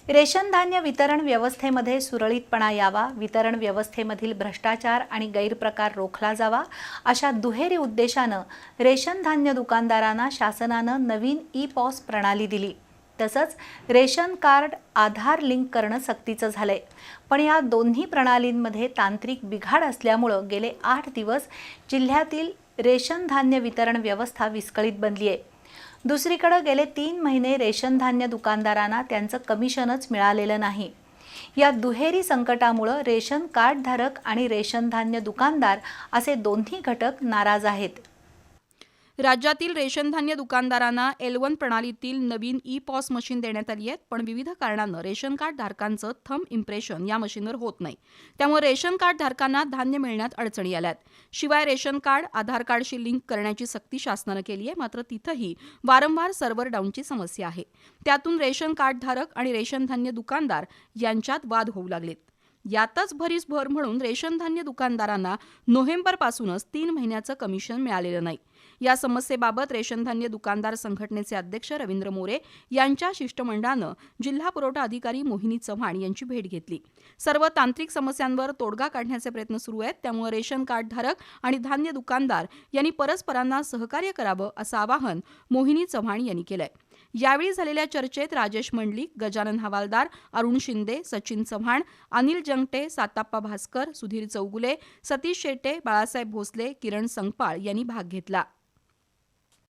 Ration धान्य वितरण व्यवस्थेमध्ये सुरळीतपणा यावा, वितरण व्यवस्थेमधील भ्रष्टाचार आणि गैरप्रकार रोखला जावा, अशा दुहेरी उद्देशानं रेशन धान्य दुकानदारांना शासनानं नवीन ई-पॉस प्रणाली दिली. तसंच रेशन कार्ड आधार लिंक करणं सक्तीचं झालंय. पण या दोन्ही प्रणालींमध्ये तांत्रिक बिघाड असल्यामुळं गेले 8 दिवस जिल्ह्यातील रेशन धान्य वितरण व्यवस्था विस्कळीत बनली आहे. दुसरीकडे गेले 3 महिने रेशन धान्य दुकानदारांना त्यांचं कमिशनच मिळालेलं नाही. या दुहेरी संकटामुळे रेशन कार्ड धारक आणि रेशन धान्य दुकानदार असे दोन्ही घटक नाराज आहेत. राज्यातील रेशन धान्य दुकानदारांना L1 प्रणालीतील नवीन ई-पॉस मशीन देण्यात आली आहे, पण विविध कारणानं रेशन कार्ड धारकांचं थंब इम्प्रेशन या मशीनवर होत नाही. त्यामुळे रेशन कार्ड धारकांना धान्य मिळण्यात अडचणी आल्यात. शिवाय रेशन कार्ड आधार कार्डशी लिंक करण्याची सक्ती शासनानं केली आहे, मात्र तिथंही वारंवार सर्व्हर डाऊनची समस्या आहे. त्यातून रेशन कार्ड धारक आणि रेशन धान्य दुकानदार यांच्यात वाद होऊ लागलेत. यातच भरीस भर म्हणून रेशन धान्य दुकानदारांना नोव्हेंबरपासूनच 3 महिन्याचं कमिशन मिळालेलं नाही. या समस्येबाबत रेशन धान्य दुकानदार संघटनेचे अध्यक्ष रवींद्र मोरे यांच्या शिष्टमंडळानं जिल्हा पुरवठा अधिकारी मोहिनी चव्हाण यांची भेट घेतली. सर्व तांत्रिक समस्यांवर तोडगा काढण्याचे प्रयत्न सुरू आहेत. त्यामुळे रेशन कार्ड धारक आणि धान्य दुकानदार यांनी परस्परांना सहकार्य करावं असं आवाहन मोहिनी चव्हाण यांनी केलंय. यावेळी झालेल्या चर्चेत राजेश मंडलिक, गजानन हवालदार, अरुण शिंदे, सचिन चव्हाण, अनिल जंगटे, साताप्पा भास्कर, सुधीर चौगुले, सतीश शेटे, बाळासाहेब भोसले, किरण संगपाळ यांनी भाग घेतला.